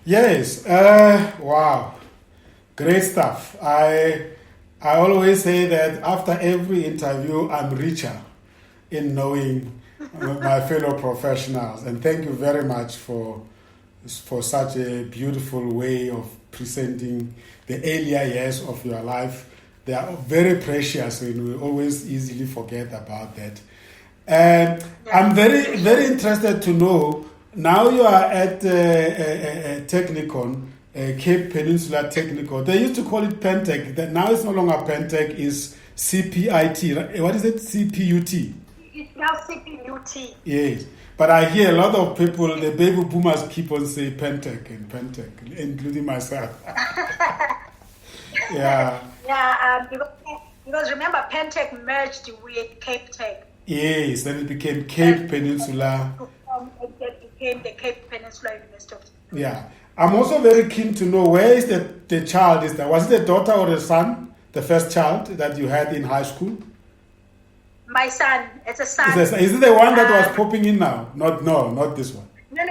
Yes. Wow. Great stuff. I always say that after every interview, I'm richer in knowing my fellow professionals. And thank you very much for such a beautiful way of presenting the earlier years of your life. They are very precious, and we always easily forget about that. And I'm very, very interested to know, now you are at Technicon, Cape Peninsula Technical. They used to call it Pentec. Now it's no longer Pentec, it's CPIT. Right? What is it? CPUT? It's now CPUT. Yes. But I hear a lot of people, the baby boomers keep on saying Pentec and Pentec, including myself. Yeah. Yeah, because remember, Pentec merged with Cape Tech. Yes, then it became Cape Peninsula. It became the Cape Peninsula University of Technology. Yeah. I'm also very keen to know, where is the child? Was it a daughter or a son, the first child that you had in high school? My son. It's a son. Is it the one that was popping in now? Not this one. No.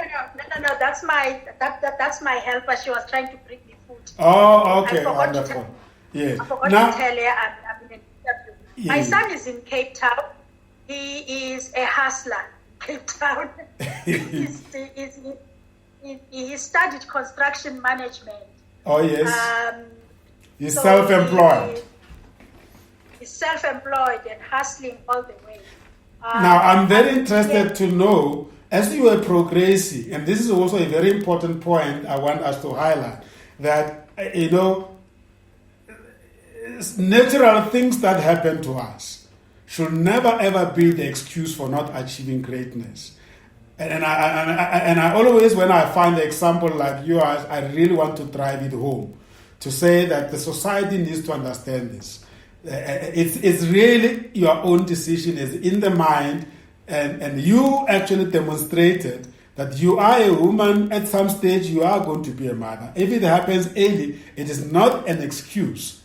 That's my helper. She was trying to bring me food. Oh, okay, wonderful. Yes. I forgot to tell her I'm in an interview. Yes. My son is in Cape Town. He is a hustler, Cape Town. He studied construction management. Oh, yes. He's self-employed. He's self-employed and hustling all the way. Now, I'm very interested to know, as you are progressing, and this is also a very important point I want us to highlight, that, natural things that happen to us should never ever be the excuse for not achieving greatness. And I always, when I find an example like yours, I really want to drive it home to say that the society needs to understand this. It's really your own decision, is in the mind, and you actually demonstrated that you are a woman. At some stage you are going to be a mother. If it happens early, it is not an excuse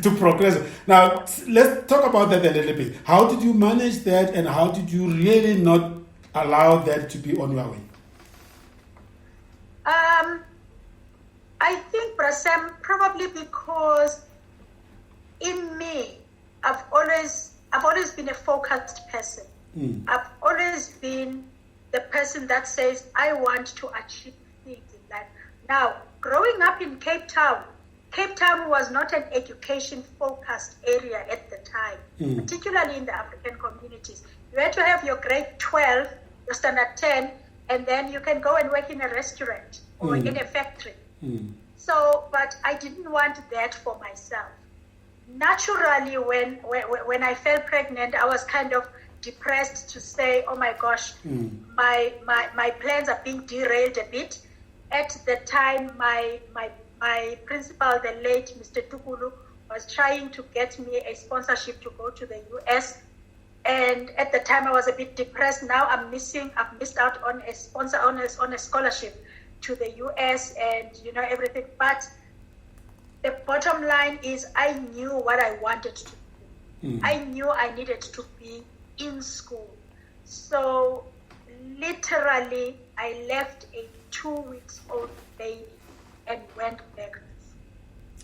to progress. Now, let's talk about that a little bit. How did you manage that, and how did you really not allow that to be on your way? I think, Brasem, probably because in me, I've always been a focused person. I've always been the person that says, I want to achieve things in life. Now, growing up in Cape Town was not an education-focused area at the time, particularly in the African communities. You had to have your grade 12, your standard 10, and then you can go and work in a restaurant or in a factory. So, but I didn't want that for myself. Naturally, when I fell pregnant, I was kind of depressed to say, oh my gosh, my plans are being derailed a bit. At the time, my principal, the late Mr. Tukulu, was trying to get me a sponsorship to go to the US. And at the time I was a bit depressed. Now I've missed out on a sponsor, on a scholarship to the US and everything. But the bottom line is, I knew what I wanted to do. I knew I needed to be in school. So literally I left a 2-week-old baby and went back.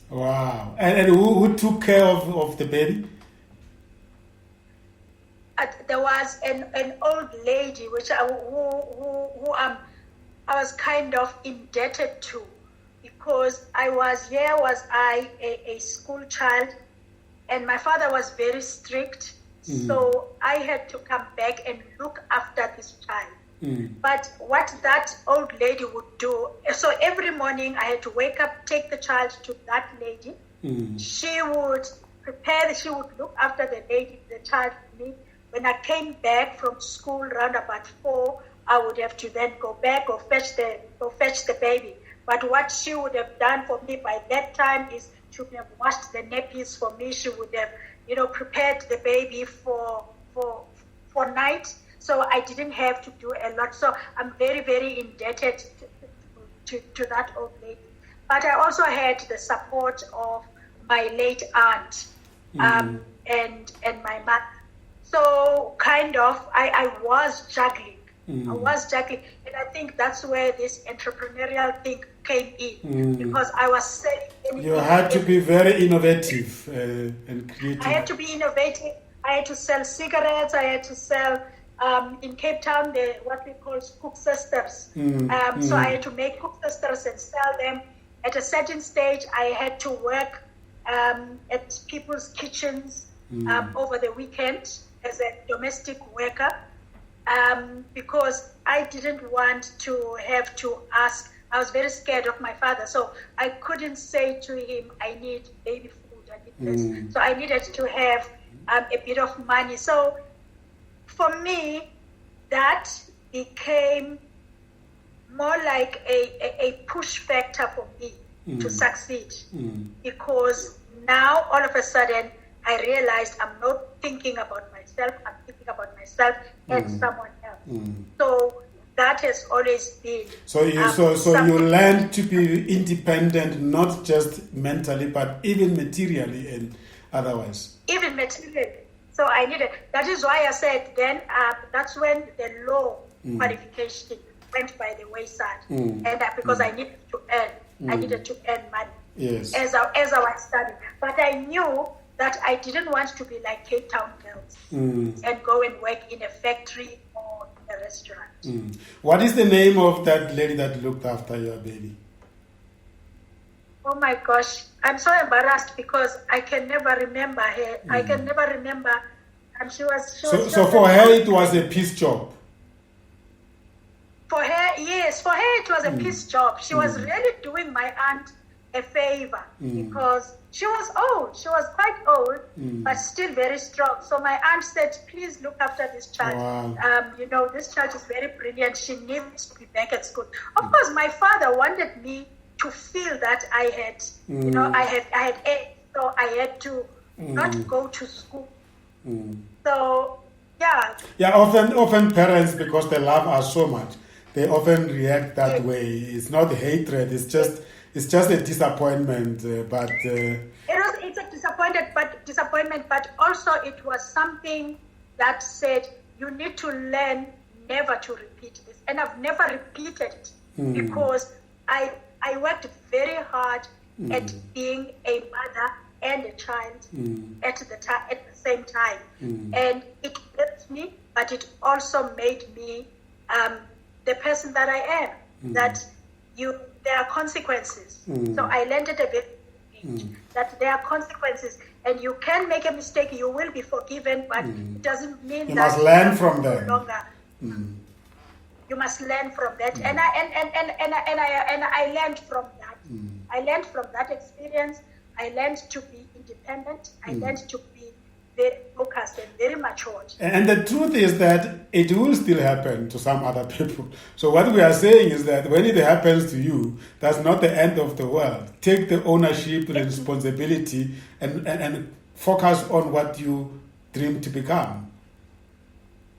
Wow. And who took care of the baby? There was an old lady who I was kind of indebted to, because I was a school child, and my father was very strict, so I had to come back and look after this child. But what that old lady would do, so every morning I had to wake up, take the child to that lady. She would look after the child for me. When I came back from school around about 4, I would have to then go back or fetch the baby. But what she would have done for me by that time is she would have washed the nappies for me. She would have, prepared the baby for night. So I didn't have to do a lot. So I'm very, very indebted to that old lady. But I also had the support of my late aunt and my mother. So kind of, I was juggling I was juggling. And I think that's where this entrepreneurial thing came in, because I was selling. You had to be very innovative and creative. I had to be innovative. I had to sell cigarettes. I had to sell, in Cape Town, what we call cook sisters. So I had to make cook sisters and sell them. At a certain stage, I had to work at people's kitchens over the weekend as a domestic worker, because I didn't want to have to ask. I was very scared of my father, so I couldn't say to him, I need baby food, I need this. So I needed to have a bit of money. So for me, that became more like a push factor for me to succeed, because now all of a sudden I realized I'm not thinking about myself, I'm thinking about myself and someone else. So that has always been. So you learned to be independent, not just mentally, but even materially and otherwise. Even materially. So I needed. That is why I said then. That's when the law qualification went by the wayside, and because I needed to earn, I needed to earn money. Yes. As I was studying, but I knew that I didn't want to be like Cape Town girls and go and work in a factory or in a restaurant. What is the name of that lady that looked after your baby? Oh my gosh, I'm so embarrassed because I can never remember her. I can never remember. And she was so for her it was a piece job. For her, yes, for her it was a piece job. She was really doing my aunt a favor because she was old. She was quite old, but still very strong. So my aunt said, please look after this child. Wow. This child is very brilliant. She needs to be back at school. Of course, my father wanted me to feel that I had, I had AIDS, so I had to not go to school. So, yeah. Yeah, often parents, because they love us so much, they often react that way. It's not hatred. It's just a disappointment. But it's a disappointment. But also it was something that said you need to learn never to repeat this. And I've never repeated it because I worked very hard at being a mother and a child at the same time. And it helped me, but it also made me the person that I am. That there are consequences. So I learned at a very age that there are consequences, and you can make a mistake, you will be forgiven, but it doesn't mean you that must learn from them. You must learn from that, and I learned from that. I learned from that experience. I learned to be independent. I learned to be very focused and very matured. And the truth is that it will still happen to some other people. So what we are saying is that when it happens to you, that's not the end of the world. Take the ownership, the responsibility, and focus on what you dream to become.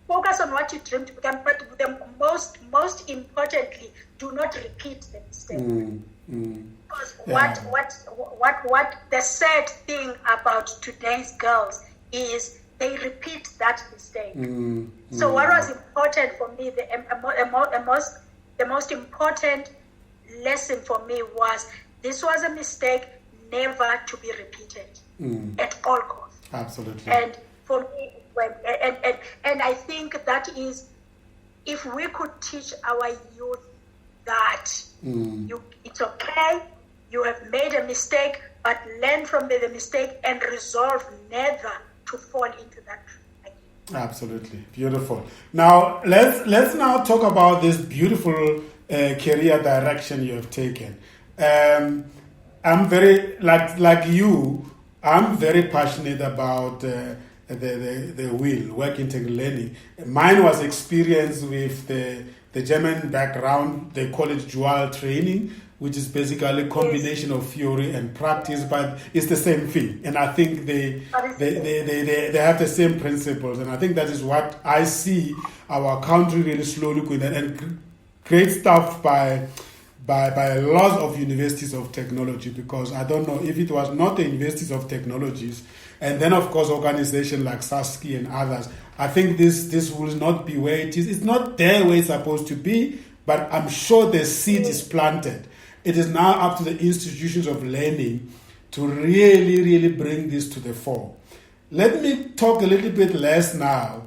Focus on what you dream to become, but the most importantly, do not repeat the mistake. Because what the sad thing about today's girls is they repeat that mistake. So what was important for me, the most important lesson for me was this was a mistake never to be repeated at all costs. Absolutely. And for me, and I think that is, if we could teach our youth that it's okay, you have made a mistake, but learn from the mistake and resolve never to fall into that again. Absolutely. Beautiful. Now, let's now talk about this beautiful career direction you have taken. I'm very, like you, I'm very passionate about the will, working and learning. Mine was experience with the German background. They call it dual training, which is basically a combination of theory and practice, but it's the same thing. And I think they have the same principles. And I think that is what I see our country really slowly going, and great stuff by a lot of universities of technology, because I don't know if it was not the universities of technologies, and then of course organizations like Saski and others, I think this will not be where it is. It's not there where it's supposed to be, but I'm sure the seed is planted. It is now up to the institutions of learning to really, really bring this to the fore. Let me talk a little bit less now.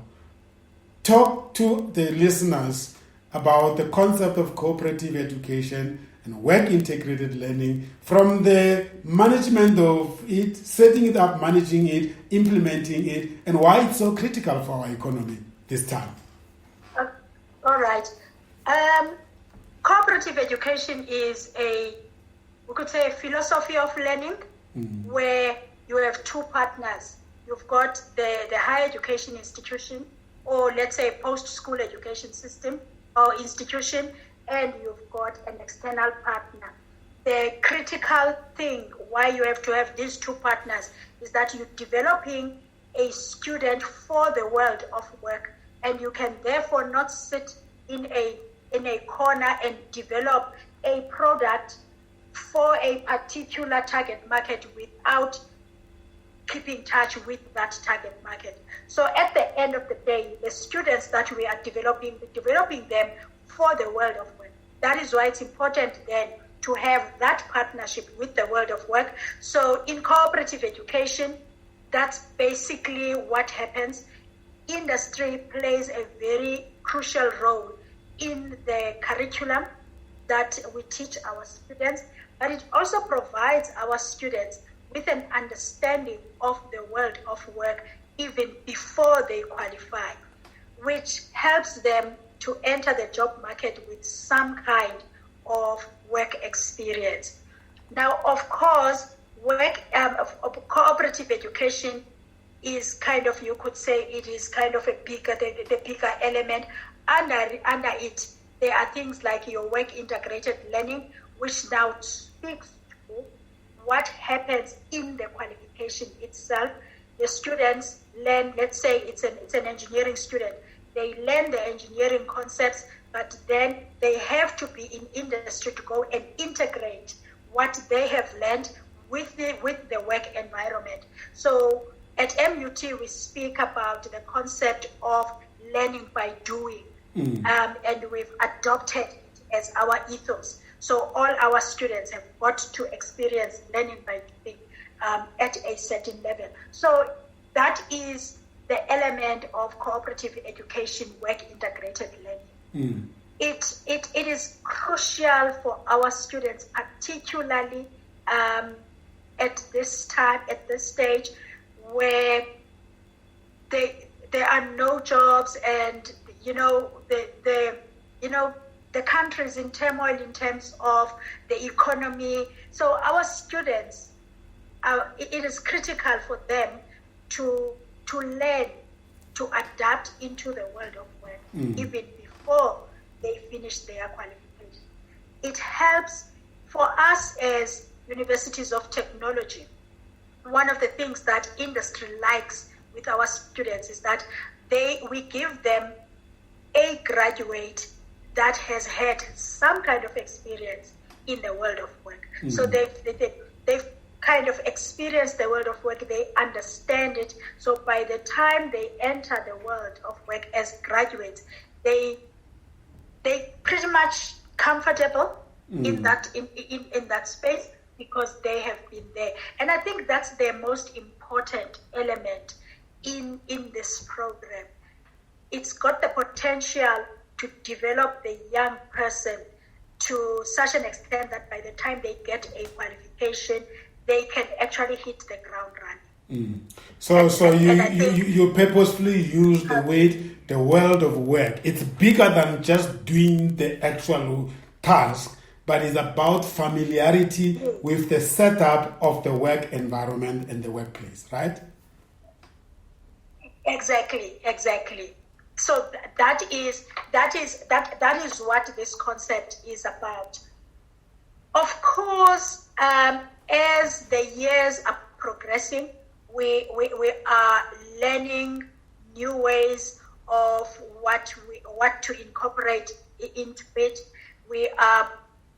Talk to the listeners about the concept of cooperative education and work-integrated learning, from the management of it, setting it up, managing it, implementing it, and why it's so critical for our economy this time. All right. Cooperative education is we could say, a philosophy of learning where you have two partners. You've got the higher education institution, or let's say post-school education system or institution, and you've got an external partner. The critical thing why you have to have these two partners is that you're developing a student for the world of work, and you can therefore not sit in a corner and develop a product for a particular target market without keeping touch with that target market. So at the end of the day, the students that we are developing them for the world of work. That is why it's important then to have that partnership with the world of work. So in cooperative education, that's basically what happens. Industry plays a very crucial role in the curriculum that we teach our students, but it also provides our students with an understanding of the world of work even before they qualify, which helps them to enter the job market with some kind of work experience. Now, of course, cooperative education is kind of, you could say, it is kind of the bigger element. Under it, there are things like your work-integrated learning, which now speaks to what happens in the qualification itself. The students learn, let's say it's an engineering student, they learn the engineering concepts, but then they have to be in industry to go and integrate what they have learned with the work environment. So at MUT, we speak about the concept of learning by doing, and we've adopted it as our ethos. So all our students have got to experience learning by doing at a certain level. So that is the element of cooperative education, work-integrated learning. It is crucial for our students, particularly at this time, at this stage, where there are no jobs, and the country is in turmoil in terms of the economy. So our students, it is critical for them to learn to adapt into the world of work even before they finish their qualification. It helps for us as universities of technology. One of the things that industry likes with our students is that we give them a graduate that has had some kind of experience in the world of work. So they've kind of experienced the world of work, they understand it. So by the time they enter the world of work as graduates, they pretty much comfortable in that space because they have been there. And I think that's the most important element in this program. It's got the potential to develop the young person to such an extent that by the time they get a qualification, they can actually hit the ground running. So you purposefully use the world of work. It's bigger than just doing the actual task, but it's about familiarity with the setup of the work environment and the workplace, right? Exactly. So that is what this concept is about. Of course, as the years are progressing, we are learning new ways of what to incorporate into it.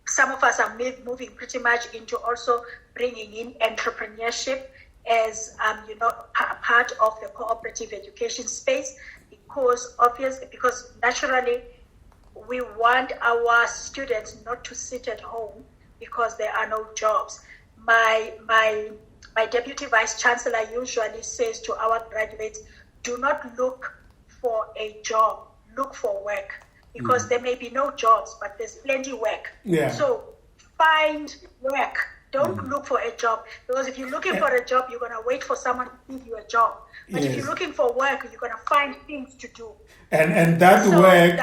Some of us are moving pretty much into also bringing in entrepreneurship as part of the cooperative education space. because naturally we want our students not to sit at home because there are no jobs. My deputy vice chancellor usually says to our graduates, do not look for a job, look for work, because there may be no jobs, but there's plenty of work. Yeah. So find work. Don't look for a job, because if you're looking for a job, you're going to wait for someone to give you a job. But if you're looking for work, you're going to find things to do. And that work,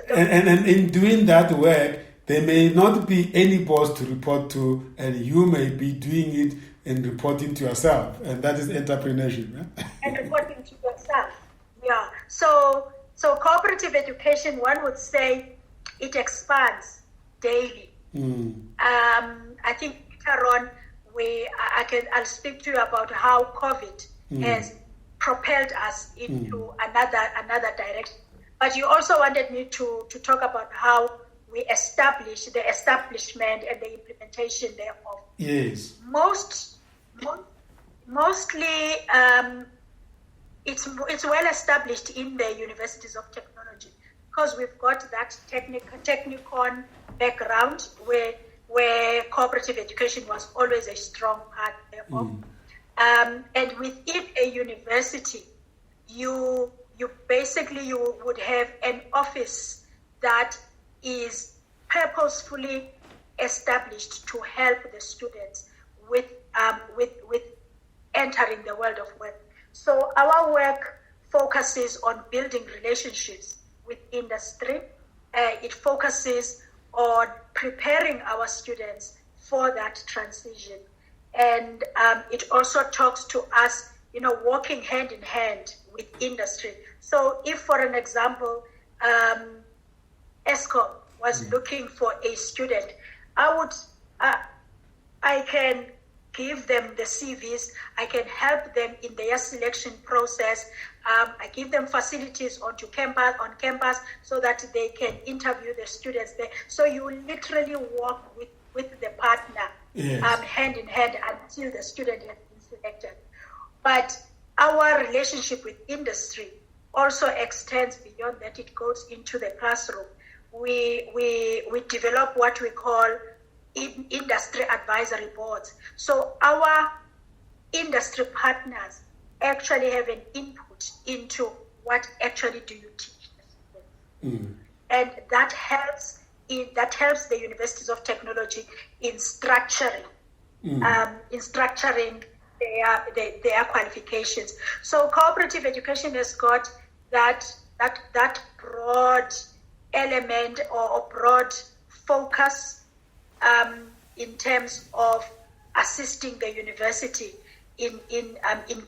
and in doing that work, there may not be any boss to report to, and you may be doing it and reporting to yourself, and that is entrepreneurship. And reporting to yourself, yeah. So cooperative education, one would say, it expands daily. I think later on, I'll speak to you about how COVID has propelled us into another direction. But you also wanted me to talk about how we establish the establishment and the implementation thereof. Yes. Mostly, it's well established in the universities of technology, because we've got that technicon background where cooperative education was always a strong part thereof. And within a university, you would have an office that is purposefully established to help the students with entering the world of work. So our work focuses on building relationships with industry. It focuses on preparing our students for that transition. And it also talks to us, working hand in hand with industry. So if, for an example, ESCOM was looking for a student, I can give them the CVs, I can help them in their selection process. I give them facilities on campus so that they can interview the students there. So you literally work with the partner, hand in hand, until the student has been selected. But our relationship with industry also extends beyond that. It goes into the classroom. We develop what we call industry advisory boards. So our industry partners actually have an input into what actually do you teach the students. And that helps the universities of technology in structuring their qualifications. So cooperative education has got that broad element or broad focus in terms of assisting the university in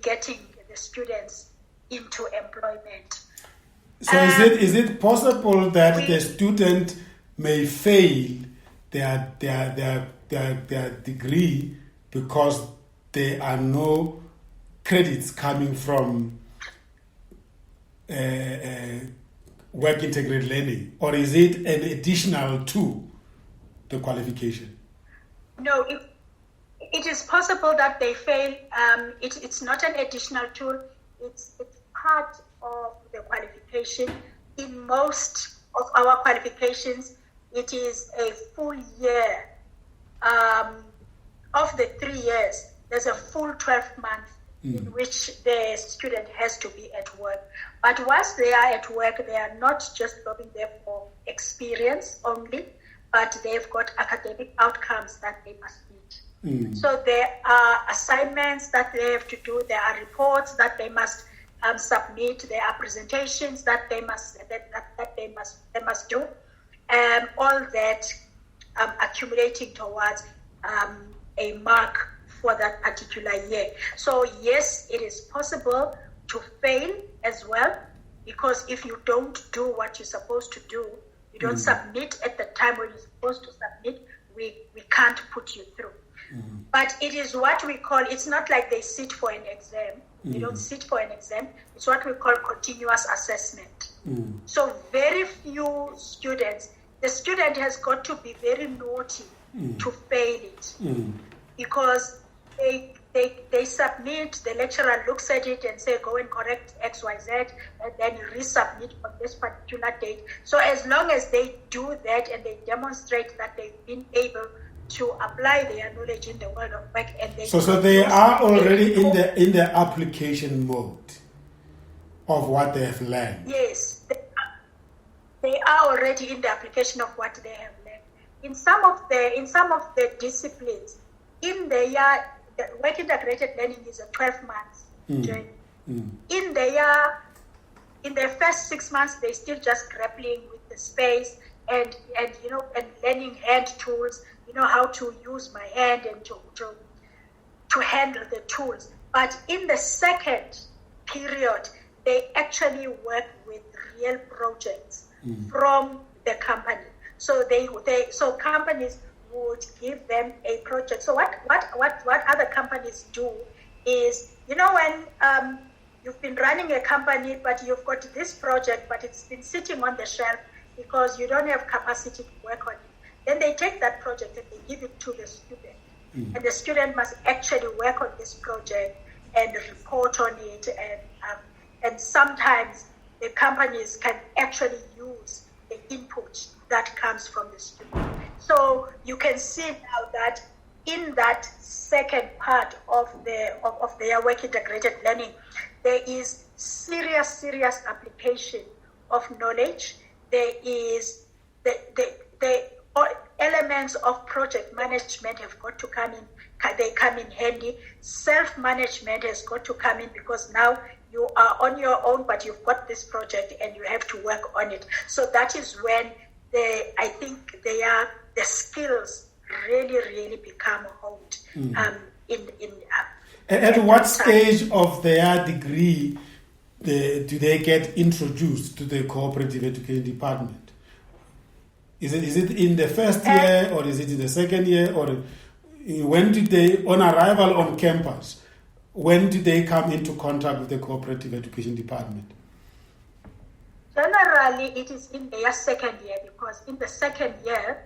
getting the students into employment. So is it possible that the student may fail their degree because there are no credits coming from work integrated learning, or is it an additional to the qualification? No, it is possible that they fail. It's not an additional tool. It's part of the qualification. In most of our qualifications, it is a full year. Of the 3 years, there's a full 12 months in which the student has to be at work. But once they are at work, they are not just going there for experience only, but they've got academic outcomes that they must meet. So there are assignments that they have to do. There are reports that they must submit. There are presentations that they must do. All that accumulating towards a mark for that particular year. So yes, it is possible to fail as well, because if you don't do what you're supposed to do, you don't submit at the time when you're supposed to submit, we can't put you through. But it is what we call, it's not like they sit for an exam. They don't sit for an exam. It's what we call continuous assessment. So very few students, the student has got to be very naughty to fail it, because they submit, the lecturer looks at it and say, go and correct XYZ, and then you resubmit on this particular date. So as long as they do that and they demonstrate that they've been able to apply their knowledge in the world of work, and they so they are already in the application mode of what they have learned. Yes, they are already in the application of what they have learned. In some of the disciplines, in the year, the work integrated learning is a 12-month journey. In the first 6 months, they're still just grappling with the space and learning hand tools, how to use my hand and to handle the tools. But in the second period, they actually work with real projects from the company. So so companies would give them a project. So what other companies do is, when you've been running a company, but you've got this project, but it's been sitting on the shelf because you don't have capacity to work on it. Then they take that project and they give it to the student. And the student must actually work on this project and report on it. And sometimes the companies can actually use the input that comes from the student. So you can see now that in that second part of their work integrated learning, there is serious application of knowledge. There is the elements of project management have got to come in. They come in handy. Self-management has got to come in, because now you are on your own, but you've got this project and you have to work on it. So that is when I think the skills really become honed. At what stage of their degree do they get introduced to the Cooperative Education Department? Is it in the first year, or is it in the second year, or when did they, on arrival on campus, when did they come into contact with the Cooperative Education Department? Generally, it is in their second year, because in the second year,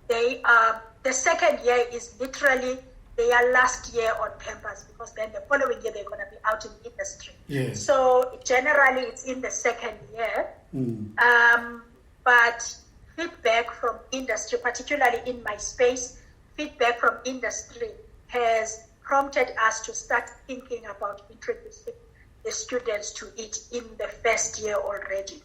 the second year is literally their last year on campus, because then the following year they're going to be out in industry. Yes. So generally, it's in the second year. But feedback from industry, particularly in my space, feedback from industry has prompted us to start thinking about introducing the students to it in the first year already.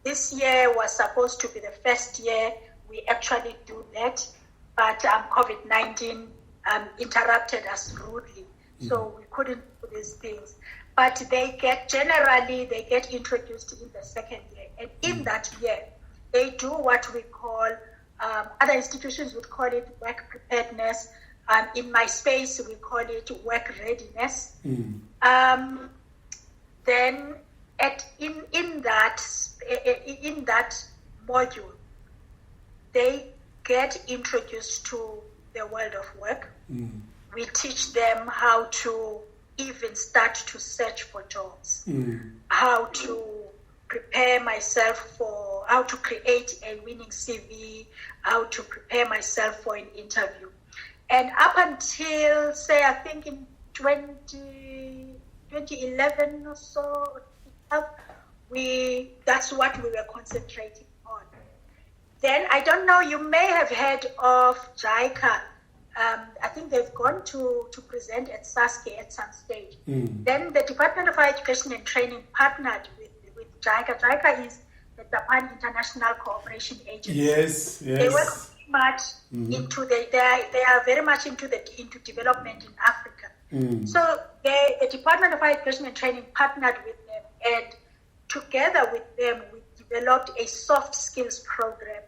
This year was supposed to be the first year we actually do that, but COVID-19 interrupted us rudely, so we couldn't do these things. But they get introduced in the second year, and in that year, they do what we call, other institutions would call it work preparedness. In my space, we call it work readiness. Then in that module, they get introduced to the world of work. We teach them how to even start to search for jobs, how to prepare myself for, how to create a winning CV, how to prepare myself for an interview. And up until, say, I think in 2011 or so, that's what we were concentrating on. Then, I don't know, you may have heard of JICA. I think they've gone to present at SASKE at some stage. Then the Department of Higher Education and Training partnered with JICA. JICA is the Japan International Cooperation Agency. Yes. They work much into they are very much into development in Africa. So the Department of Higher Education and Training partnered with them, and together with them we developed a soft skills program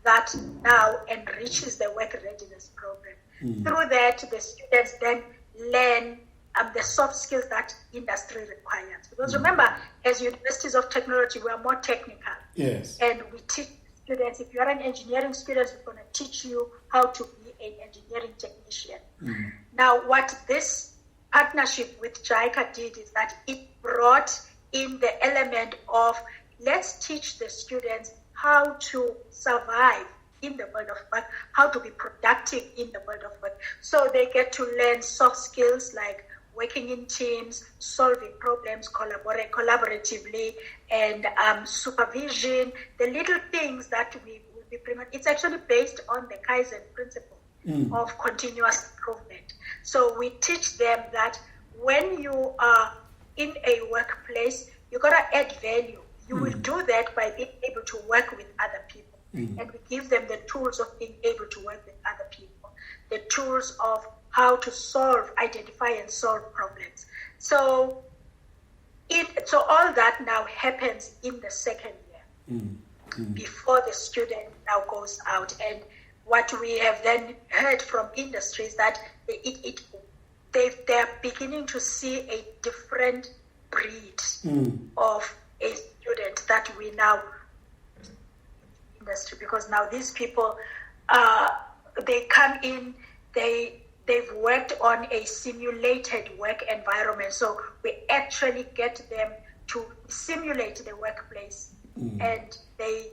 that now enriches the work readiness program. Through that, the students then learn the soft skills that industry requires. Because remember, as universities of technology, we are more technical. Yes. And we teach students, if you are an engineering student, we're going to teach you how to be an engineering technician. Now, what this partnership with JICA did is that it brought in the element of, let's teach the students how to survive in the world of work, how to be productive in the world of work. So they get to learn soft skills like working in teams, solving problems collaboratively, and supervision, the little things that we will be it's actually based on the Kaizen principle of continuous improvement. So we teach them that when you are in a workplace, you got to add value. You will do that by being able to work with other people. And we give them the tools of being able to work with other people, the tools of how to identify and solve problems. So all that now happens in the second year before the student now goes out. And what we have then heard from industry is that they're beginning to see a different breed of a student that we now industry, because now these people they come in, they've worked on a simulated work environment, so we actually get them to simulate the workplace, and they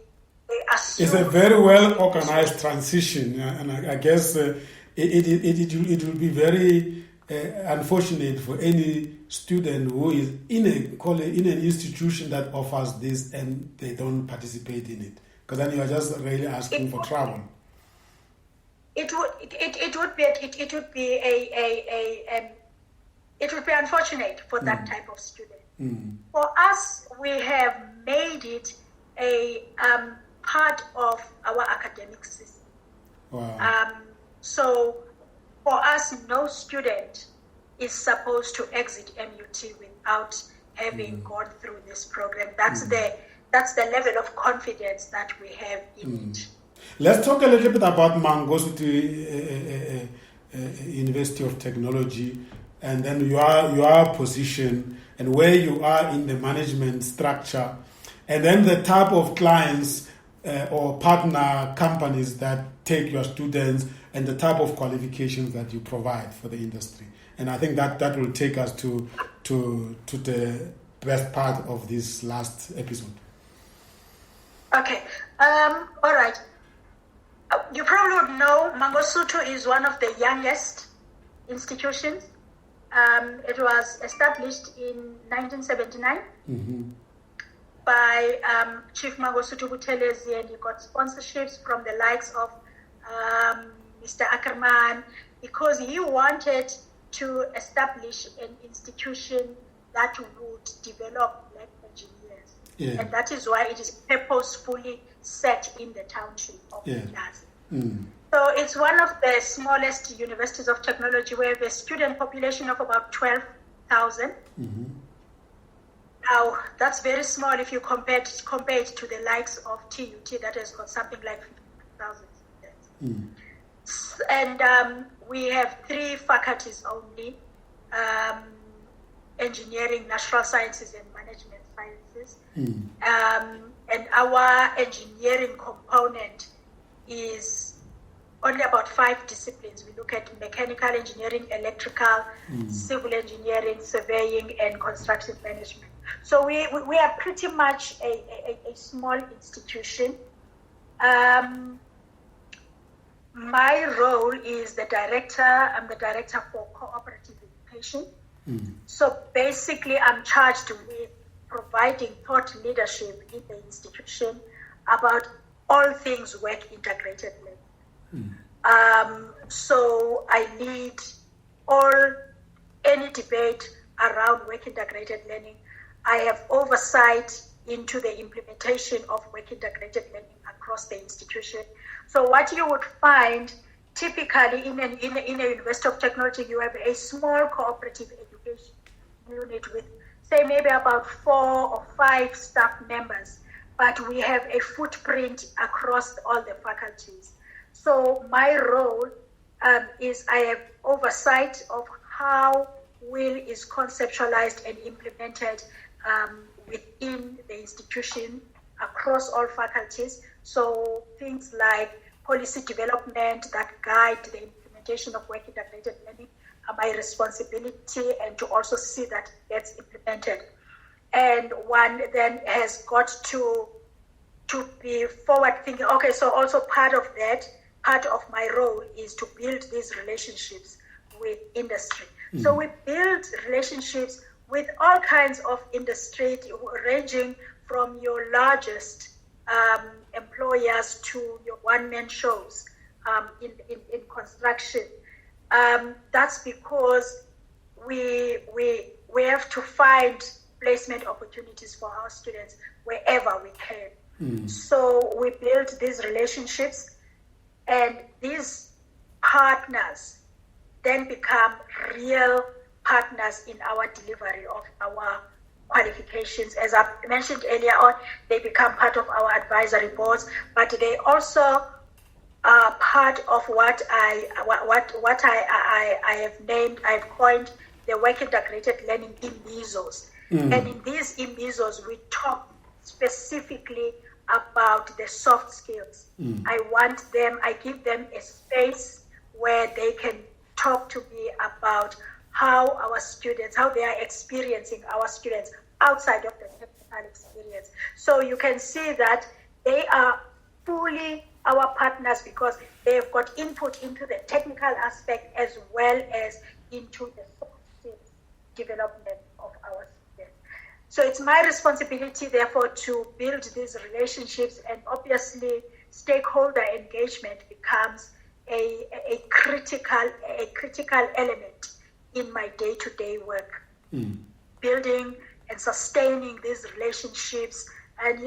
assume it's a very well organized transition, and I guess it will be very unfortunate for any student who is in an institution that offers this and they don't participate in it, because then you are just really asking for trouble. It would be unfortunate for that type of student. For us, we have made it a part of our academic system. Wow. So for us, no student is supposed to exit MUT without having gone through this program. That's the level of confidence that we have in it. Let's talk a little bit about Mangosuthu University of Technology, and then your position and where you are in the management structure, and then the type of clients or partner companies that take your students, and the type of qualifications that you provide for the industry. And I think that will take us to the best part of this last episode. Okay. All right. You probably would know Mangosuthu is one of the youngest institutions. It was established in 1979 by Chief Mangosuthu Buthelezi, and he got sponsorships from the likes of Mr. Ackerman, because he wanted to establish an institution that would develop black engineers. Yeah. And that is why it is purposefully set in the township of Mlazi. So it's one of the smallest universities of technology. We have a student population of about 12,000. Now, that's very small if you compare it to the likes of TUT that has got something like 50,000 students. And we have 3 faculties only, engineering, natural sciences, and management sciences. And our engineering component is only about 5 disciplines. We look at mechanical engineering, electrical, civil engineering, surveying, and construction management. So we are pretty much a small institution. My role is the director. I'm the director for Cooperative Education. So basically, I'm charged with providing thought leadership in the institution about all things work integrated learning. So I lead any debate around work integrated learning. I have oversight into the implementation of work integrated learning across the institution. So what you would find typically in a University of Technology, you have a small cooperative education unit with, say, maybe about 4 or 5 staff members, but we have a footprint across all the faculties. So my role is I have oversight of how WIL is conceptualized and implemented within the institution across all faculties. So things like policy development that guide the implementation of work integrated learning are my responsibility, and to also see that it gets implemented. And one then has got to to be forward thinking. Okay, so also part of my role is to build these relationships with industry. So we build relationships with all kinds of industry, ranging from your largest employers to your one-man shows in construction. That's because we have to find placement opportunities for our students wherever we can. So we build these relationships, and these partners then become real partners in our delivery of our qualifications. As I mentioned earlier on, they become part of our advisory boards, but they also are part of what I have named, I've coined the work integrated learning imbizos. And in these imbizos, we talk specifically about the soft skills. I give them a space where they can talk to me about how they are experiencing our students outside of the technical experience. So you can see that they are fully our partners because they have got input into the technical aspect as well as into the soft skills development of our students. So it's my responsibility, therefore, to build these relationships, and obviously stakeholder engagement becomes a critical element in my day-to-day work. Building and sustaining these relationships, and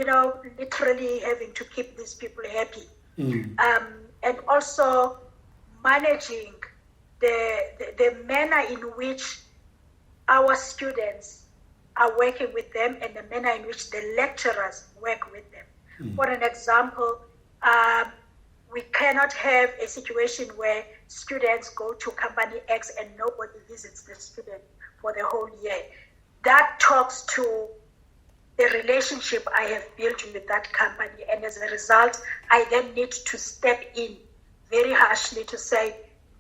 literally having to keep these people happy, and also managing the manner in which our students are working with them and the manner in which the lecturers work with them. For an example, we cannot have a situation where students go to company X and nobody visits the student for the whole year. That talks to the relationship I have built with that company, and as a result, I then need to step in very harshly to say,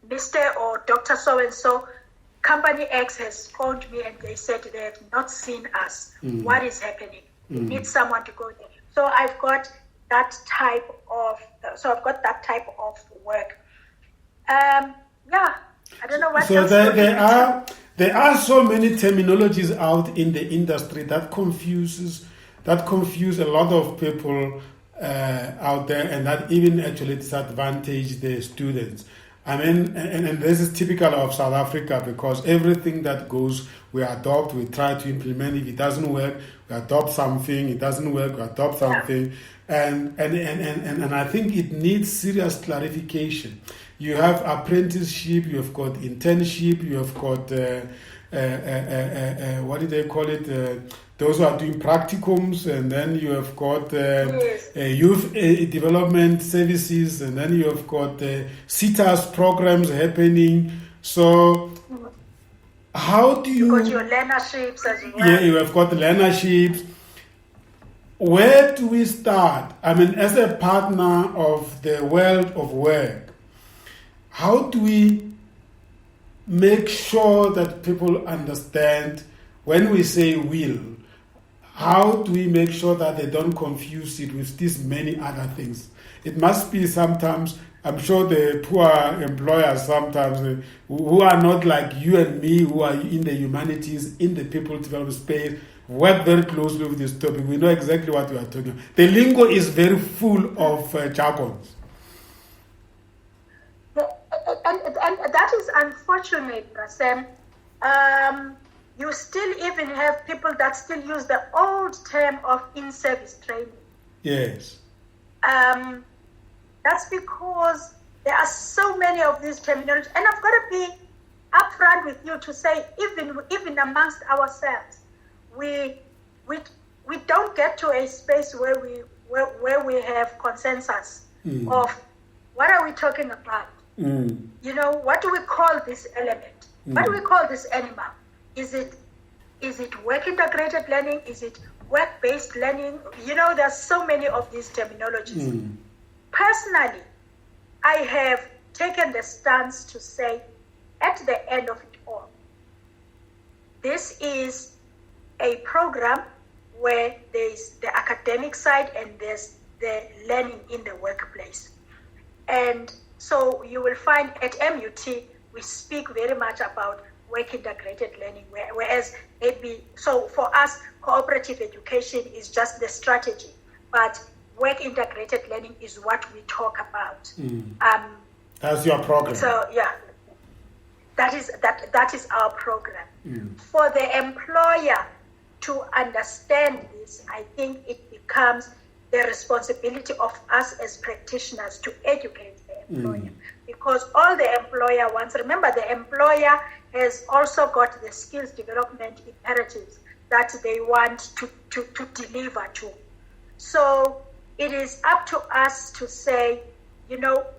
Mr. or Dr. So-and-so, company X has phoned me and they said they have not seen us. What is happening? We need someone to go there. So I've got that type of work. I don't know what so else. There are so many terminologies out in the industry that confuse a lot of people out there, and that even actually disadvantage the students. I mean, and this is typical of South Africa, because everything that goes, we adopt, we try to implement. If it doesn't work, we adopt something. It doesn't work, we adopt something. And I think it needs serious clarification. You have apprenticeship, you have got internship, you have got, what do they call it? Those who are doing practicums, and then you have got youth development services, and then you have got CETAS programs happening. So how do you... You've got your learnerships as well. Yeah, you have got learnerships. Where do we start? I mean, as a partner of the world of work, how do we make sure that people understand when we say will? How do we make sure that they don't confuse it with these many other things? It must be sometimes, I'm sure the poor employers sometimes, who are not like you and me, who are in the humanities, in the people development space, work very closely with this topic. We know exactly what we are talking about. The lingo is very full of jargons. And that is unfortunate, Sam. You still even have people that still use the old term of in-service training. Yes. That's because there are so many of these terminologies, and I've got to be upfront with you to say, even amongst ourselves, we don't get to a space where we have consensus of what are we talking about. What do we call this element? What do we call this animal? Is it work integrated learning? Is it work-based learning? There's so many of these terminologies. Personally, I have taken the stance to say, at the end of it all, this is a program where there's the academic side and there's the learning in the workplace. And so you will find at MUT, we speak very much about work integrated learning, whereas maybe, so for us, cooperative education is just the strategy, but work integrated learning is what we talk about. That's your program. So yeah, that is our program. For the employer to understand this, I think it becomes the responsibility of us as practitioners to educate the employer. Because all the employer wants, remember, the employer has also got the skills development imperatives that they want to deliver to. So it is up to us to say,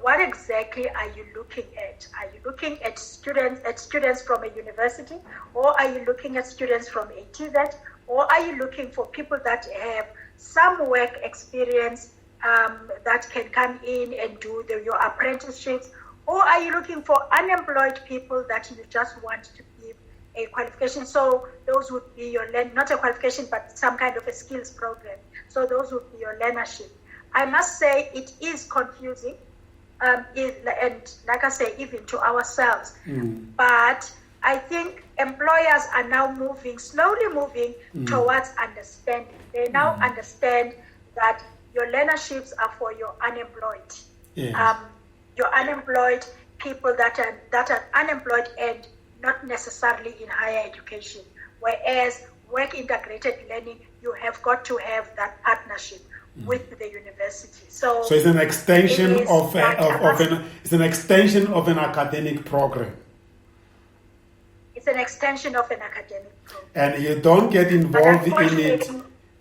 what exactly are you looking at? Are you looking at students from a university, or are you looking at students from a TVET, or are you looking for people that have some work experience that can come in and do your apprenticeships, or are you looking for unemployed people that you just want to give a qualification? So those would be your not a qualification, but some kind of a skills program. So those would be your learnership. I must say it is confusing, and like I say, even to ourselves. But I think employers are now slowly moving towards understanding. They now understand that your learnerships are for your unemployed. Your unemployed people that are unemployed and not necessarily in higher education. Whereas work integrated learning, you have got to have that partnership with the university. So it's an extension it's an extension of an academic program. It's an extension of an academic program. And you don't get involved in it.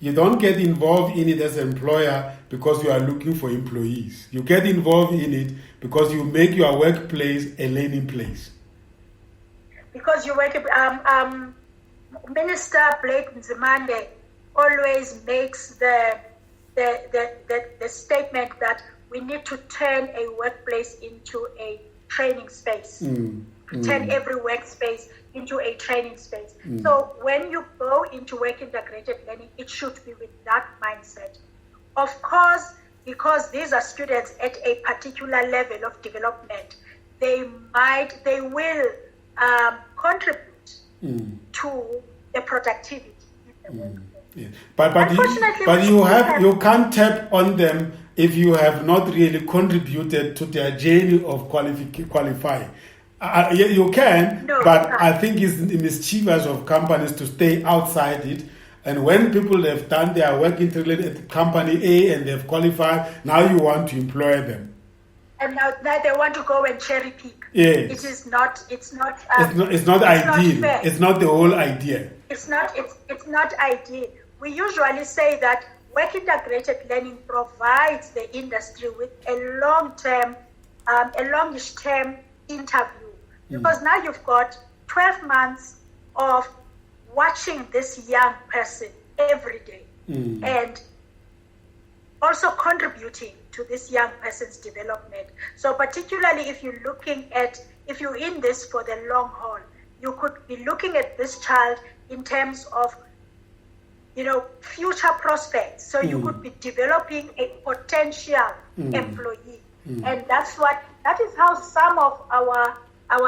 You don't get involved in it as an employer because you are looking for employees. You get involved in it because you make your workplace a learning place. Because you work, Minister Blake Nzimande always makes the statement that we need to turn a workplace into a training space. Turn every workspace into a training space. So when you go into work integrated learning, it should be with that mindset. Of course, because these are students at a particular level of development, they will contribute to the productivity in the workplace. But you can't tap on them if you have not really contributed to their journey of qualifying. You can, but I think it's mischievous of companies to stay outside it. And when people have done their work at company A and they've qualified, now you want to employ them. And now they want to go and cherry pick. Yes. It's not ideal. Not it's not the whole idea. It's not ideal. We usually say that work integrated learning provides the industry with a longish term interview. Because now you've got 12 months of watching this young person every day and also contributing to this young person's development. So particularly if you're in this for the long haul, you could be looking at this child in terms of, future prospects. So you could be developing a potential employee. And that is how some of our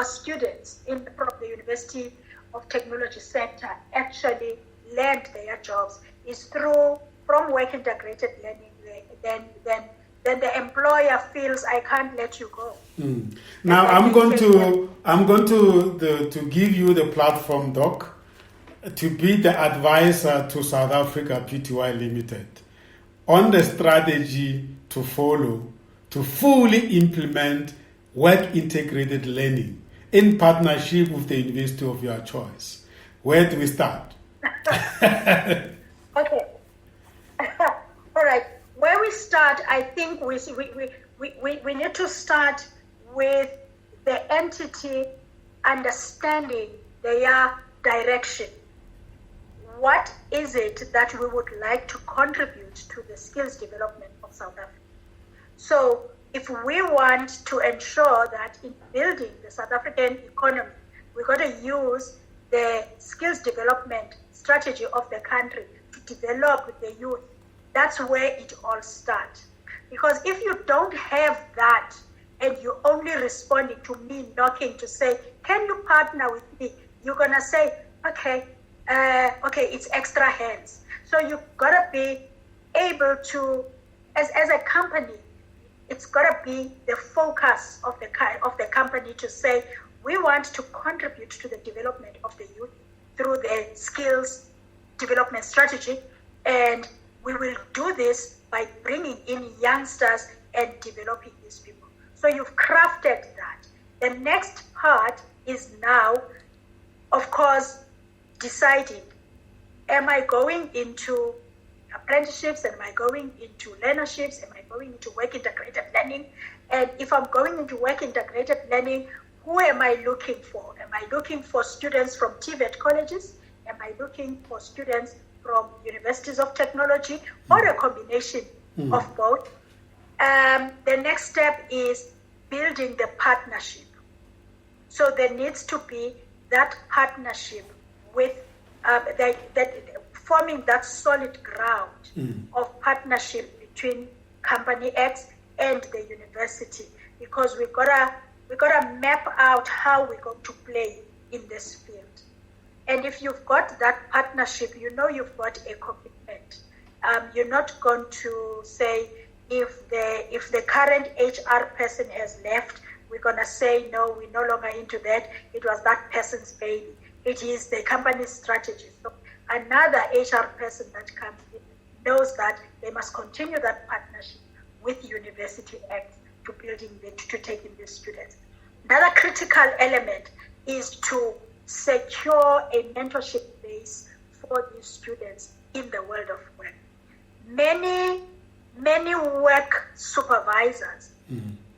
students from the University of Technology Center actually land their jobs is from work integrated learning. Then the employer feels, I can't let you go. Now I'm going to give you the platform, Doc, to be the advisor to South Africa Pty Limited on the strategy to follow to fully implement work integrated learning in partnership with the university of your choice. Where do we start? Okay. All right. Where we start, I think we need to start with the entity understanding their direction. What is it that we would like to contribute to the skills development of South Africa? So if we want to ensure that in building the South African economy, we've got to use the skills development strategy of the country to develop the youth that's where it all starts. Because if you don't have that, and you're only responding to me knocking to say, can you partner with me? You're going to say, okay, it's extra hands. So you've got to be able to, as a company, it's got to be the focus of the company to say, we want to contribute to the development of the youth through the skills development strategy, and we will do this by bringing in youngsters and developing these people. So you've crafted that. The next part is now, of course, deciding, am I going into apprenticeships? Am I going into learnerships? Am I going into work integrated learning? And if I'm going into work integrated learning, who am I looking for? Am I looking for students from TVET colleges? Am I looking for students from universities of technology, or a combination of both? The next step is building the partnership. So there needs to be that partnership with forming that solid ground of partnership between Company X and the university, because we gotta map out how we're going to play in this field. And if you've got that partnership, you know you've got a commitment. You're not going to say, if the current HR person has left, we're going to say, no, we're no longer into that. It was that person's baby. It is the company's strategy. So another HR person that comes in knows that they must continue that partnership with University X to take in these students. Another critical element is to secure a mentorship base for these students in the world of work. Many work supervisors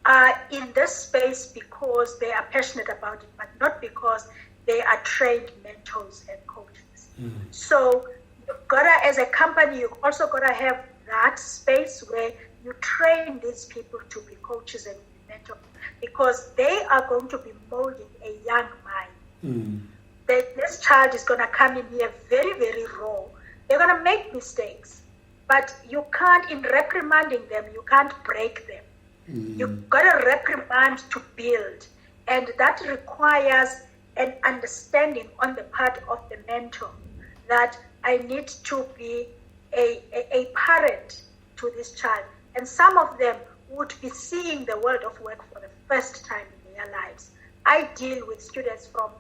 are in this space because they are passionate about it, but not because they are trained mentors and coaches. So you've got to, as a company, you've also got to have that space where you train these people to be coaches and mentors, because they are going to be molding a young mind. This child is going to come in here very, very raw. They're going to make mistakes, but you can't, in reprimanding them, you can't break them. You've got to reprimand to build, and that requires an understanding on the part of the mentor that I need to be a parent to this child. And some of them would be seeing the world of work for the first time in their lives. I deal with students from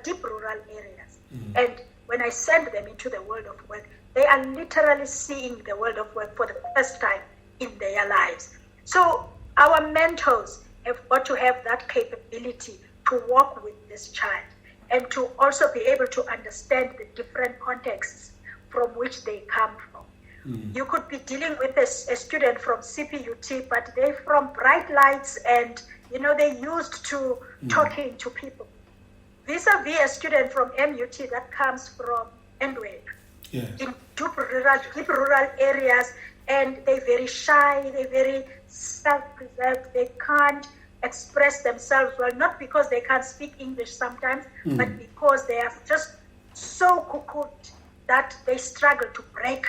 deep rural areas. And when I send them into the world of work, they are literally seeing the world of work for the first time in their lives. So our mentors have got to have that capability to work with this child and to also be able to understand the different contexts from which they come from. You could be dealing with a student from CPUT, but they're from bright lights and, they're used to talking to people. Vis-a-vis a student from MUT that comes from Endweg, in deep rural areas, and they're very shy, they're very self-preserved, they can't express themselves well, not because they can't speak English sometimes, but because they are just so cocooned that they struggle to break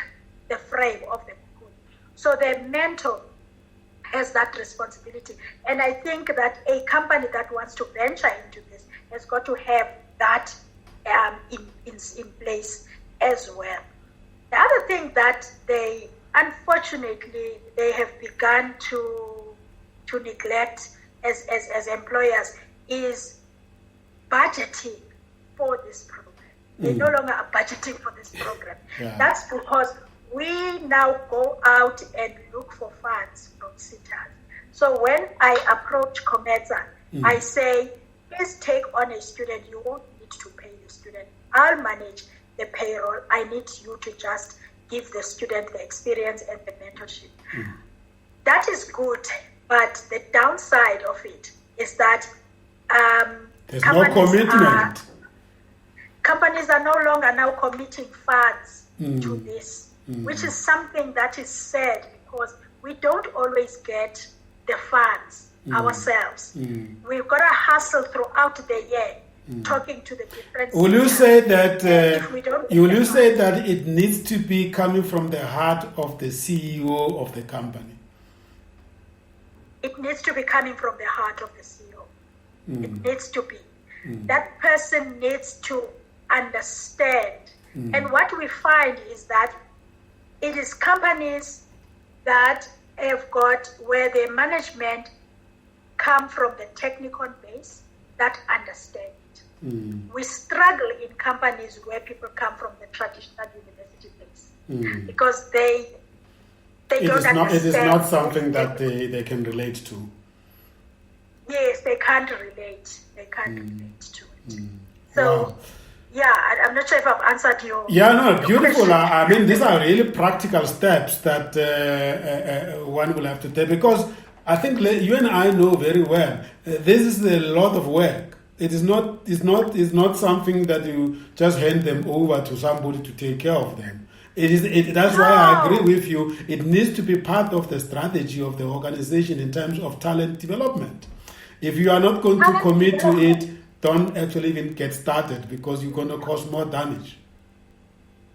the frame of the cocoon. So the mentor has that responsibility. And I think that a company that wants to venture into this has got to have that in place as well. The other thing that they, unfortunately, they have begun to neglect as employers is budgeting for this program. They no longer are budgeting for this program. That's because we now go out and look for funds from SITAs. So when I approach Cometa, I say, please take on a student. You won't need to pay the student. I'll manage the payroll. I need you to just give the student the experience and the mentorship. That is good, but the downside of it is that there's no commitment. Companies are no longer now committing funds to this, which is something that is sad because we don't always get the funds ourselves. We've got to hustle throughout the year talking to the different. Will you say that? Will you say that it needs to be coming from the heart of the CEO of the company? It needs to be coming from the heart of the CEO. It needs to be. That person needs to understand. And what we find is that it is companies that have got where the management come from the technical base that understand it. We struggle in companies where people come from the traditional university base because they don't understand. It is not something that they can relate to. Yes, they can't relate. They can't relate to it. So, wow. Yeah, I'm not sure if I've answered your beautiful. I mean, these are really practical steps that one will have to take, because I think you and I know very well this is a lot of work. It is not something that you just hand them over to somebody to take care of them. That's why I agree with you. It needs to be part of the strategy of the organization in terms of talent development. If you are not going to commit to it, don't actually even get started, because you're going to cause more damage.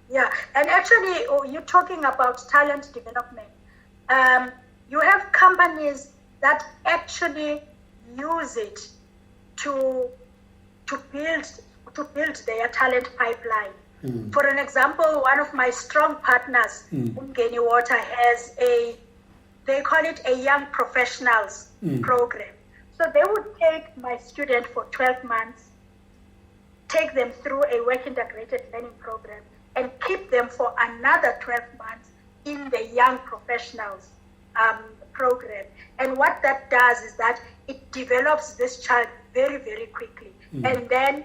Yeah, and actually, you're talking about talent development. You have companies that actually use it to build their talent pipeline. For an example, one of my strong partners, Umgeni Water, has they call it a young professionals program. So they would take my student for 12 months, take them through a work integrated learning program, and keep them for another 12 months in the young professionals program. And what that does is that it develops this child very, very quickly. And then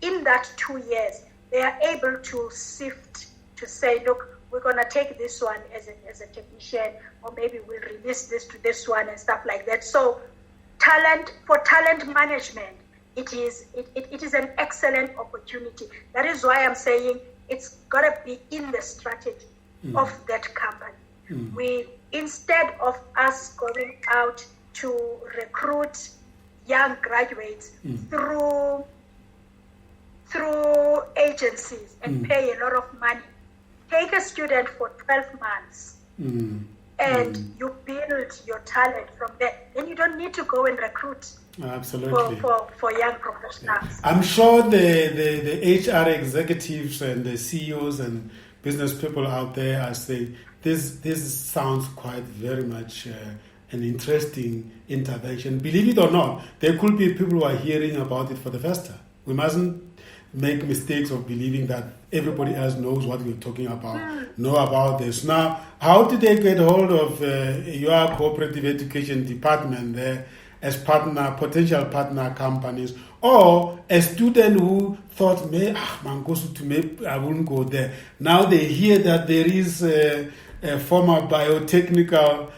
in that 2 years, they are able to sift to say, look, we're going to take this one as a technician, or maybe we'll release this to this one and stuff like that. So for talent management, it is an excellent opportunity. That is why I'm saying it's got to be in the strategy of that company. Instead of us going out to recruit young graduates through agencies and pay a lot of money, take a student for 12 months and you build your talent from there. Then you don't need to go and recruit for young professionals. I'm sure the HR executives and the CEOs and business people out there are saying, this sounds quite very much an interesting intervention. Believe it or not, there could be people who are hearing about it for the first time. We mustn't make mistakes of believing that everybody else knows what we're talking about, know about this. Now, how did they get hold of your cooperative education department there as potential partner companies, or a student who thought, Mangosuthu, maybe I wouldn't go there. Now they hear that there is a former biomedical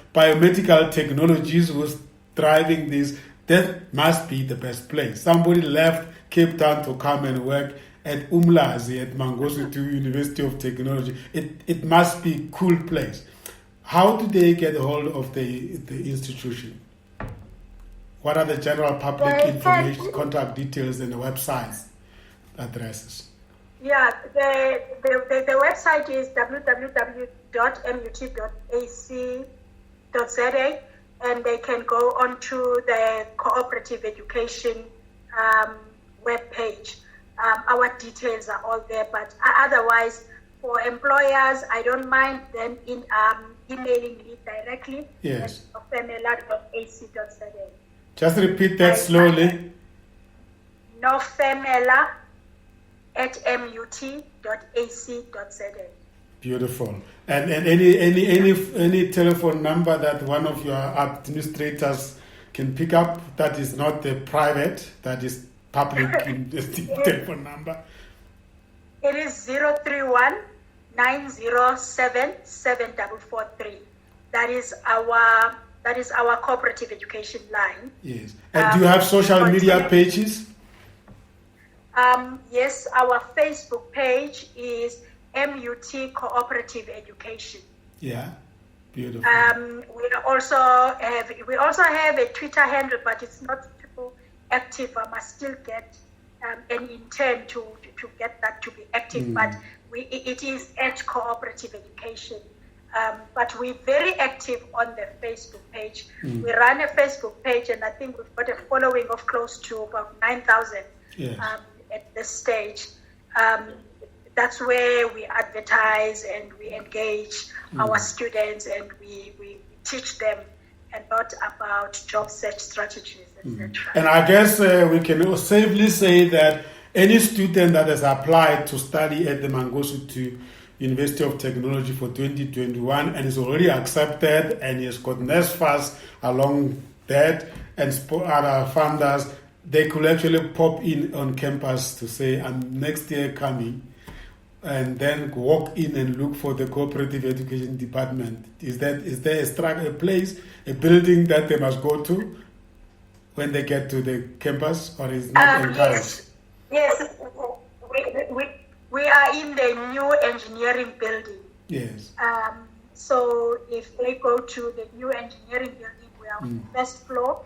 technologies who's driving this. That must be the best place. Somebody left Cape Town to come and work at Umlazi at Mangosuthu University of Technology. It must be a cool place. How do they get hold of the institution? What are the general public information, contact details, and the websites addresses? Yeah, the website is www.mut.ac.za, and they can go onto the Cooperative Education webpage. Our details are all there, but otherwise, for employers, I don't mind them emailing me directly at Nofemela.ac.za. Just repeat that slowly. Nofemela at mut.ac.za. Beautiful. And any telephone number that one of your administrators can pick up that is not the private, that is public telephone number? It is 031 907 7443. That is our cooperative education line. Yes. And do you have social media pages? Yes, our Facebook page is MUT Cooperative Education. Yeah, beautiful. We also have a Twitter handle, but it's not too active. I must still get and intend to get that to be active. But it is at Cooperative Education. But we're very active on the Facebook page. We run a Facebook page, and I think we've got a following of close to about 9,000 at this stage. That's where we advertise and we engage our students, and we teach them a lot about job search strategies, etc. And I guess we can safely say that any student that has applied to study at the Mangosuthu University of Technology for 2021 and is already accepted and has got NSFAS along that and other funders, they could actually pop in on campus to say, I'm next year coming, and then walk in and look for the Cooperative Education Department. Is there a place, a building that they must go to when they get to the campus, or is not encouraged? Yes. We are in the new engineering building. Yes. So if they go to the new engineering building, we are on the first floor.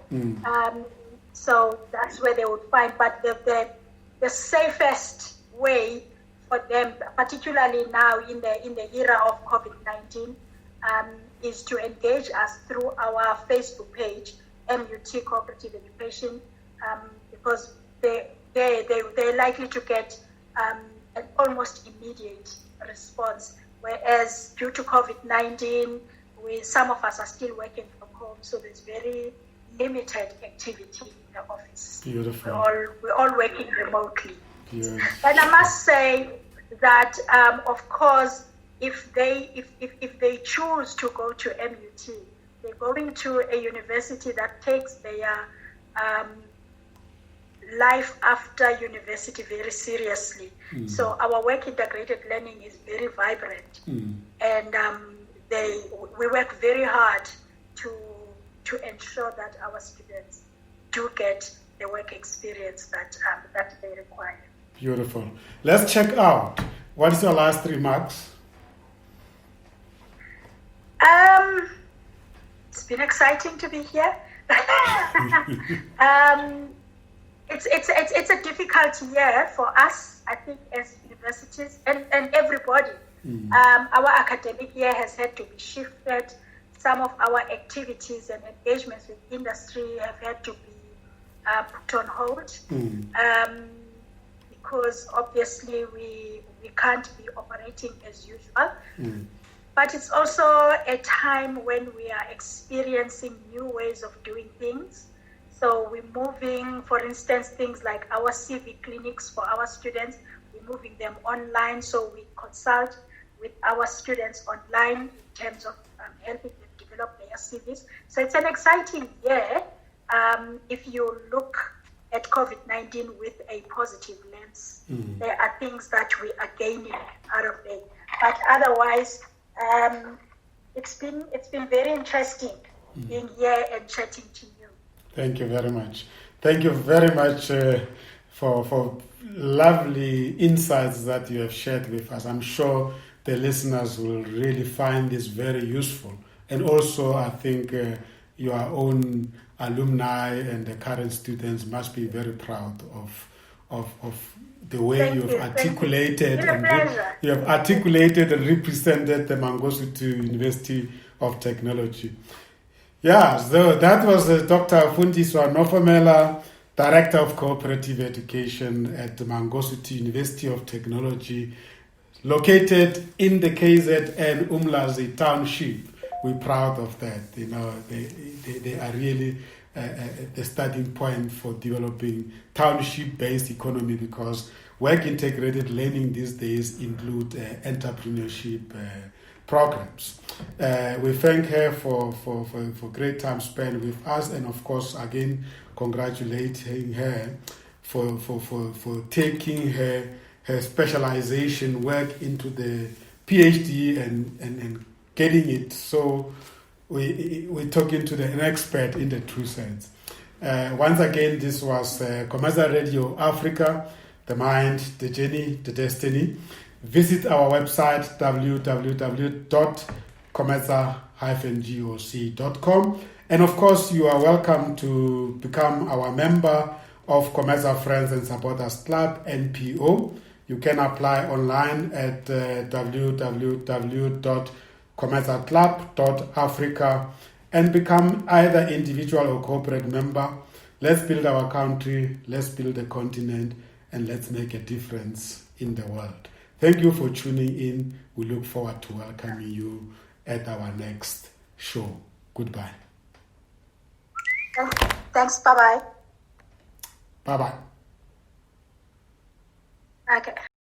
So that's where they would find. But the safest way for them, particularly now in the era of COVID-19, is to engage us through our Facebook page, MUT Cooperative Education, because they're likely to get an almost immediate response. Whereas due to COVID-19, some of us are still working from home, so there's very limited activity in the office. Beautiful. We're all working remotely. Yes. And I must say that, of course, if they choose to go to MUT, they're going to a university that takes their life after university very seriously. So our work integrated learning is very vibrant, and we work very hard to ensure that our students do get the work experience that they require. Beautiful. Let's check out. What is your last remarks? It's been exciting to be here. It's a difficult year for us, I think, as universities and everybody. Our academic year has had to be shifted. Some of our activities and engagements with industry have had to be put on hold because obviously we can't be operating as usual. But it's also a time when we are experiencing new ways of doing things. So we're moving, for instance, things like our CV clinics for our students, we're moving them online. So we consult with our students online in terms of helping them develop their CVs. So it's an exciting year if you look at COVID-19 with a positive lens. There are things that we are gaining out of it. But otherwise, it's been very interesting being here and chatting to you. Thank you very much. Thank you very much for lovely insights that you have shared with us. I'm sure the listeners will really find this very useful. And also, I think your own alumni and the current students must be very proud of the way you have articulated and represented the Mangosuthu University of Technology. Yeah, so that was Dr. Fundiswa Nofemela, Director of Cooperative Education at the Mangosuthu University of Technology, located in the KZN Umlazi Township. We're proud of that. You know, they are really the starting point for developing township-based economy, because work-integrated learning these days include entrepreneurship programs. We thank her for great time spent with us, and of course, again, congratulating her for taking her specialization work into the PhD and getting it. So we're talking to an expert in the true sense. Once again, this was Commercial Radio Africa, the mind, the journey, the destiny. Visit our website, www.commercial-goc.com. And of course, you are welcome to become our member of Commerza Friends and Supporters Club, NPO. You can apply online at www.commerzaclub.africa and become either individual or corporate member. Let's build our country, let's build the continent, and let's make a difference in the world. Thank you for tuning in. We look forward to welcoming you at our next show. Goodbye. Thanks. Bye-bye. Bye-bye. Okay.